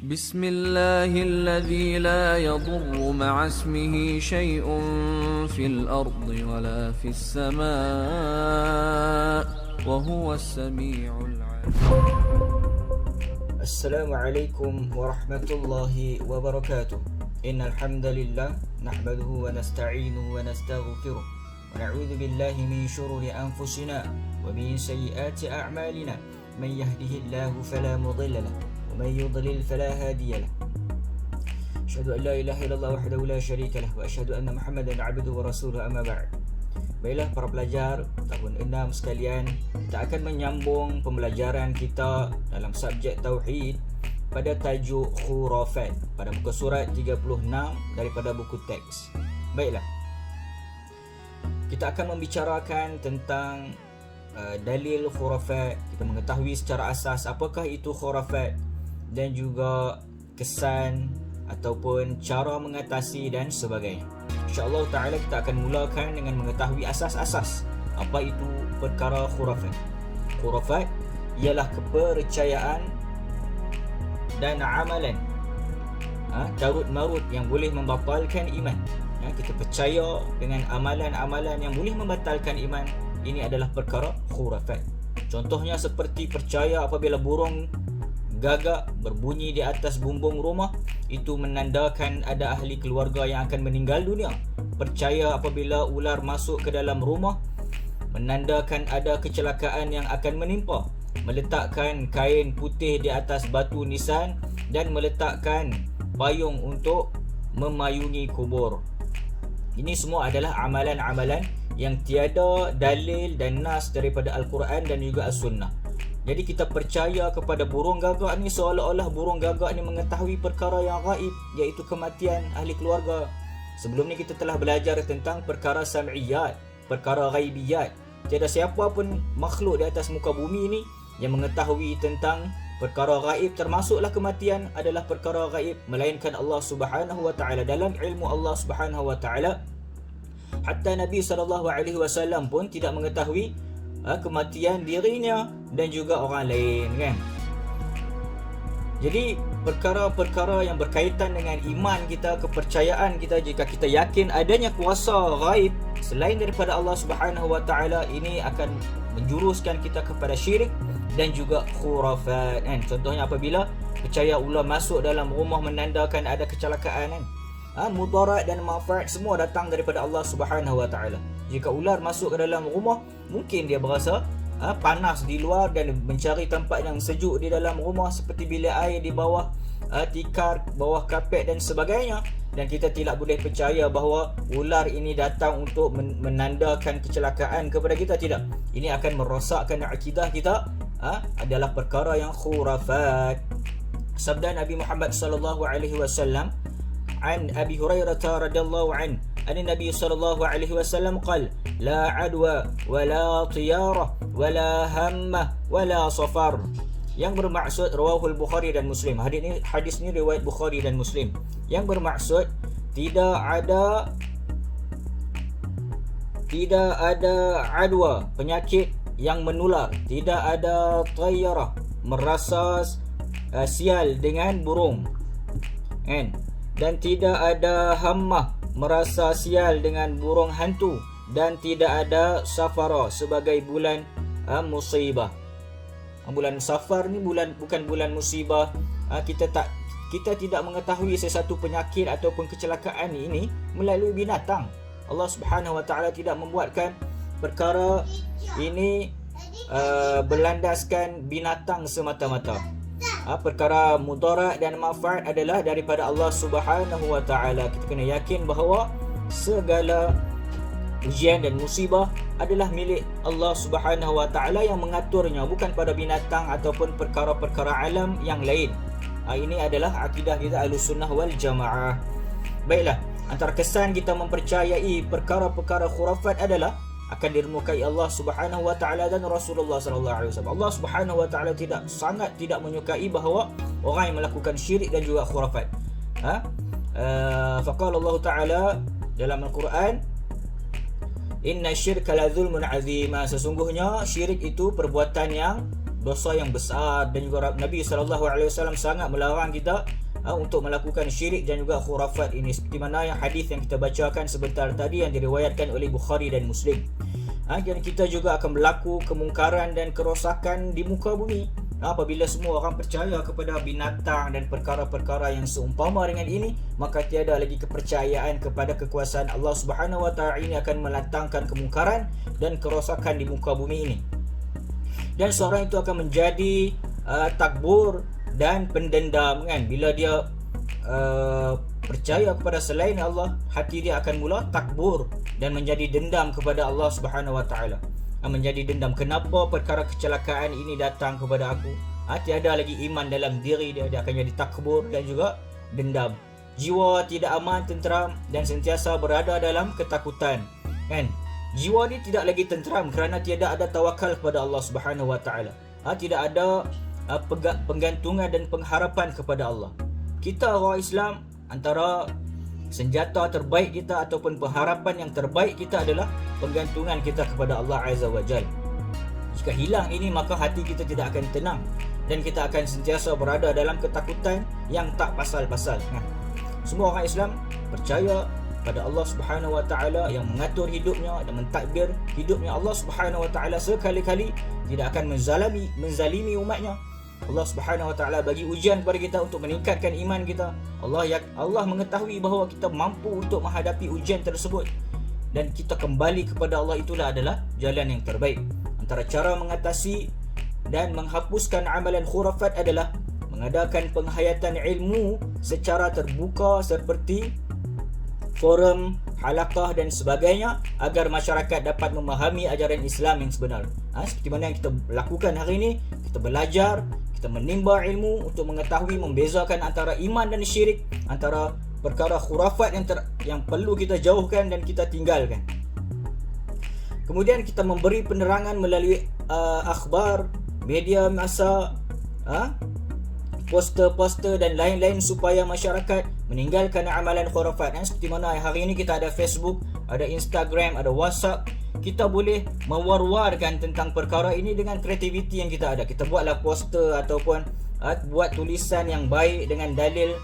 بسم الله الذي لا يضر مع اسمه شيء في الأرض ولا في السماء وهو السميع العليم. السلام عليكم ورحمة الله وبركاته. إن الحمد لله نحمده ونستعينه ونستغفره ونعوذ بالله من شرور أنفسنا ومن سيئات أعمالنا. من يهده الله فلا مضل له ومن يضلل فلا هادي له. أشهد أن لا إله إلا الله وحده لا شريك له وأشهد أن محمدا عبده ورسوله. أما بعد. Baiklah para pelajar tahun 6 sekalian, kita akan menyambung pembelajaran kita dalam subjek Tauhid pada tajuk khurafat pada muka surat 36 daripada buku teks. Baiklah, kita akan membicarakan tentang dalil khurafat. Kita mengetahui secara asas apakah itu khurafat dan juga kesan ataupun cara mengatasi dan sebagainya. InsyaAllah ta'ala kita akan mulakan dengan mengetahui asas-asas apa itu perkara khurafat. Khurafat ialah kepercayaan dan amalan carut marut yang boleh membatalkan iman. Kita percaya dengan amalan-amalan yang boleh membatalkan iman. Ini adalah perkara khurafat. Contohnya seperti percaya apabila burung gagak berbunyi di atas bumbung rumah, itu menandakan ada ahli keluarga yang akan meninggal dunia. Percaya apabila ular masuk ke dalam rumah, menandakan ada kecelakaan yang akan menimpa. Meletakkan kain putih di atas batu nisan dan meletakkan payung untuk memayungi kubur. Ini semua adalah amalan-amalan yang tiada dalil dan nas daripada Al-Quran dan juga As-Sunnah. Jadi kita percaya kepada burung gagak ni seolah-olah burung gagak ni mengetahui perkara yang gaib, iaitu kematian ahli keluarga. Sebelum ni kita telah belajar tentang perkara sam'iyat, perkara ghaibiyat. Tiada siapa pun makhluk di atas muka bumi ni yang mengetahui tentang perkara gaib, termasuklah kematian adalah perkara gaib, melainkan Allah Subhanahu wa taala. Dalam ilmu Allah Subhanahu wa taala, hatta Nabi SAW pun tidak mengetahui kematian dirinya dan juga orang lain, kan? Jadi perkara-perkara yang berkaitan dengan iman kita, kepercayaan kita, jika kita yakin adanya kuasa ghaib selain daripada Allah Subhanahu wa taala, ini akan menjuruskan kita kepada syirik dan juga khurafat, kan? Contohnya apabila percaya ular masuk dalam rumah menandakan ada kecelakaan, kan? Mudarat dan manfaat semua datang daripada Allah Subhanahu wa taala. Jika ular masuk ke dalam rumah, mungkin dia berasa panas di luar dan mencari tempat yang sejuk di dalam rumah, seperti bilik air di bawah tikar, bawah kapet dan sebagainya. Dan kita tidak boleh percaya bahawa ular ini datang untuk menandakan kecelakaan kepada kita. Tidak. Ini akan merosakkan akidah kita. Adalah perkara yang khurafat. Sabda Nabi Muhammad sallallahu alaihi wasallam an Abi Hurairah radhiyallahu anhu أن النبي صلى الله عليه وسلم قال لا عدوى ولا طيارة ولا همة ولا صفر, yang bermaksud rawahul Bukhari dan Muslim. Hadis ni riwayat Bukhari dan Muslim. Yang bermaksud tidak ada adwa, penyakit yang menular, tidak ada tayarah, merasa sial dengan burung, dan tidak ada hammah, merasa sial dengan burung hantu, dan tidak ada safara sebagai bulan musibah. Bulan safar ni bukan bulan musibah. Kita tidak mengetahui sesuatu penyakit ataupun kecelakaan ini melalui binatang. Allah Subhanahu wa taala tidak membuatkan perkara ini berlandaskan binatang semata-mata. Perkara mudarat dan manfaat adalah daripada Allah Subhanahu wa taala. Kita kena yakin bahawa segala ujian dan musibah adalah milik Allah Subhanahu wa taala yang mengaturnya, bukan pada binatang ataupun perkara-perkara alam yang lain. Ini adalah akidah kita Ahlussunnah wal Jamaah. Baiklah, antara kesan kita mempercayai perkara-perkara khurafat adalah akan dirmukai Allah Subhanahu wa taala dan Rasulullah sallallahu alaihi wasallam. Allah Subhanahu wa taala sangat tidak menyukai bahawa orang yang melakukan syirik dan juga khurafat. Faqala Allah taala dalam Al-Quran, inna syirka la zulmun azim. Sesungguhnya syirik itu perbuatan yang dosa yang besar, dan juga Nabi SAW sangat melarang kita untuk melakukan syirik dan juga khurafat ini, seperti mana yang hadis yang kita bacakan sebentar tadi yang diriwayatkan oleh Bukhari dan Muslim. Dan kita juga akan berlaku kemungkaran dan kerosakan di muka bumi apabila semua orang percaya kepada binatang dan perkara-perkara yang seumpama dengan ini, maka tiada lagi kepercayaan kepada kekuasaan Allah Subhanahu Wa Taala. Ini akan melantangkan kemungkaran dan kerosakan di muka bumi ini, dan seorang itu akan menjadi takbur dan pendendam, kan? Bila dia percaya kepada selain Allah, hati dia akan mula takbur dan menjadi dendam kepada Allah Subhanahu Wa Taala. Menjadi dendam, kenapa perkara kecelakaan ini datang kepada aku? Tiada lagi iman dalam diri dia, dia akan jadi takbur dan juga dendam. Jiwa tidak aman, tenteram dan sentiasa berada dalam ketakutan, kan? Jiwa ni tidak lagi tenteram kerana tiada ada tawakal kepada Allah Subhanahu Wa Taala. Tidak ada penggantungan dan pengharapan kepada Allah. Kita orang Islam, antara senjata terbaik kita ataupun pengharapan yang terbaik kita adalah penggantungan kita kepada Allah Azza wa Jal. Jika hilang ini, maka hati kita tidak akan tenang dan kita akan sentiasa berada dalam ketakutan yang tak pasal-pasal. Semua orang Islam percaya pada Allah Subhanahu Wa Taala yang mengatur hidupnya dan mentadbir hidupnya. Allah Subhanahu Wa Taala sekali-kali tidak akan menzalimi umatnya. Allah Subhanahu Wa Taala bagi ujian kepada kita untuk meningkatkan iman kita. Allah mengetahui bahawa kita mampu untuk menghadapi ujian tersebut, dan kita kembali kepada Allah itulah adalah jalan yang terbaik. Antara cara mengatasi dan menghapuskan amalan khurafat adalah mengadakan penghayatan ilmu secara terbuka seperti forum, halaqah dan sebagainya, agar masyarakat dapat memahami ajaran Islam yang sebenar. Seperti mana yang kita lakukan hari ini, kita belajar, kita menimba ilmu untuk mengetahui, membezakan antara iman dan syirik, antara perkara khurafat yang perlu kita jauhkan dan kita tinggalkan. Kemudian kita memberi penerangan melalui akhbar, media massa, poster-poster dan lain-lain supaya masyarakat meninggalkan amalan khurafat. Seperti mana hari ini kita ada Facebook, ada Instagram, ada WhatsApp. Kita boleh mewar-warkan tentang perkara ini dengan kreativiti yang kita ada. Kita buatlah poster ataupun buat tulisan yang baik dengan dalil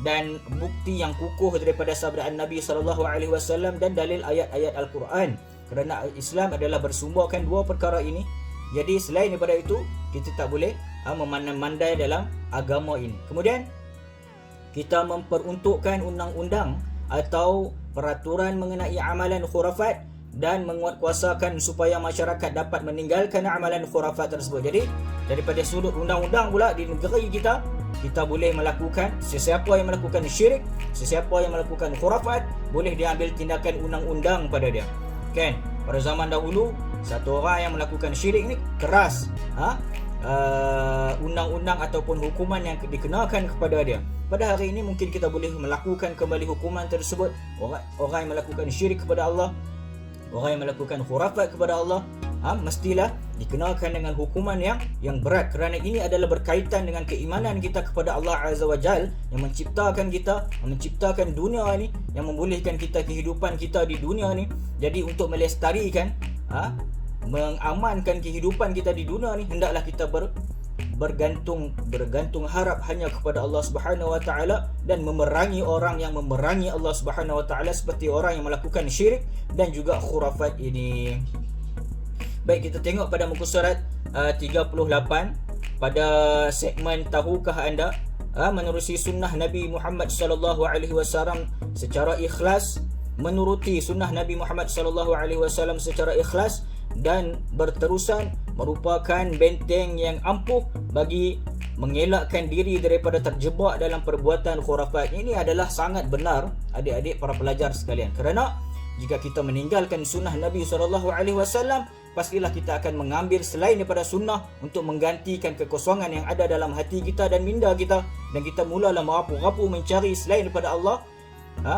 dan bukti yang kukuh daripada sabda Nabi SAW dan dalil ayat-ayat Al-Quran. Kerana Islam adalah bersumberkan dua perkara ini. Jadi selain daripada itu, kita tak boleh memandai dalam agama ini. Kemudian kita memperuntukkan undang-undang atau peraturan mengenai amalan khurafat dan menguatkuasakan supaya masyarakat dapat meninggalkan amalan khurafat tersebut. Jadi daripada sudut undang-undang pula di negeri kita, kita boleh melakukan, sesiapa yang melakukan syirik, sesiapa yang melakukan khurafat, boleh diambil tindakan undang-undang pada dia, kan? Pada zaman dahulu, satu orang yang melakukan syirik ni keras undang-undang ataupun hukuman yang dikenakan kepada dia. Pada hari ini mungkin kita boleh melakukan kembali hukuman tersebut. Orang yang melakukan syirik kepada Allah, orang yang melakukan khurafat kepada Allah, mestilah dikenakan dengan hukuman yang berat, kerana ini adalah berkaitan dengan keimanan kita kepada Allah Azza wa Jal yang menciptakan kita, yang menciptakan dunia ni, yang membolehkan kita kehidupan kita di dunia ni. Jadi untuk melestarikan, mengamankan kehidupan kita di dunia ni, hendaklah kita bergantung harap hanya kepada Allah Subhanahu Wa Taala dan memerangi orang yang memerangi Allah Subhanahu Wa Taala seperti orang yang melakukan syirik dan juga khurafat ini. Baik, kita tengok pada muka surat 38 pada segmen tahukah anda menerusi sunnah Nabi Muhammad sallallahu alaihi wasallam secara ikhlas, menuruti sunnah Nabi Muhammad sallallahu alaihi wasallam secara ikhlas dan berterusan merupakan benteng yang ampuh bagi mengelakkan diri daripada terjebak dalam perbuatan khurafat. Ini adalah sangat benar adik-adik para pelajar sekalian, kerana jika kita meninggalkan sunnah Nabi SAW, pastilah kita akan mengambil selain daripada sunnah untuk menggantikan kekosongan yang ada dalam hati kita dan minda kita, dan kita mulalah merapu-rapu mencari selain daripada Allah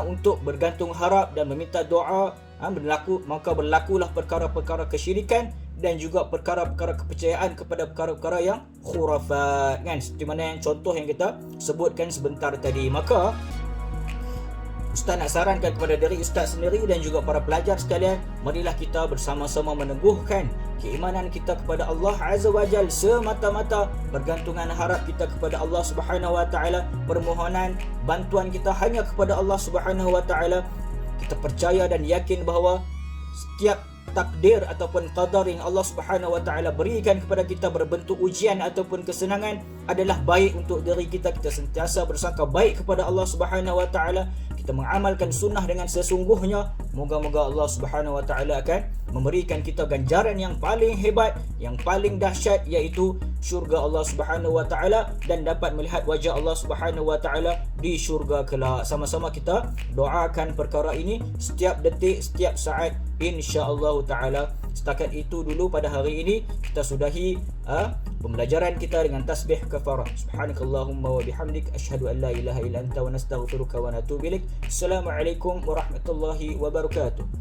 untuk bergantung harap dan meminta doa. Maka berlakulah perkara-perkara kesyirikan dan juga perkara-perkara kepercayaan kepada perkara-perkara yang khurafat, kan? Seperti mana yang contoh yang kita sebutkan sebentar tadi. Maka Ustaz nak sarankan kepada diri Ustaz sendiri dan juga para pelajar sekalian, marilah kita bersama-sama meneguhkan keimanan kita kepada Allah Azza wa Jal, semata-mata bergantungan harap kita kepada Allah Subhanahu wa taala, permohonan bantuan kita hanya kepada Allah Subhanahu wa taala. Kita percaya dan yakin bahawa setiap takdir ataupun qadar yang Allah Subhanahu wa taala berikan kepada kita berbentuk ujian ataupun kesenangan adalah baik untuk diri kita. Kita sentiasa bersangka baik kepada Allah Subhanahu wa taala, kita mengamalkan sunnah dengan sesungguhnya. Moga-moga Allah Subhanahu wa taala akan memberikan kita ganjaran yang paling hebat, yang paling dahsyat, iaitu syurga Allah Subhanahu wa taala, dan dapat melihat wajah Allah Subhanahu wa taala di syurga kelak. Sama-sama kita doakan perkara ini setiap detik, setiap saat, insya-Allah taala. Setakat itu dulu pada hari ini. Kita sudahi pembelajaran kita dengan tasbih kafarah. Subhanakallahumma wa bihamdik, asyhadu an la ilaha illa anta, wa nastaghfiruka wa natubu ilaik. Assalamualaikum warahmatullahi wabarakatuh.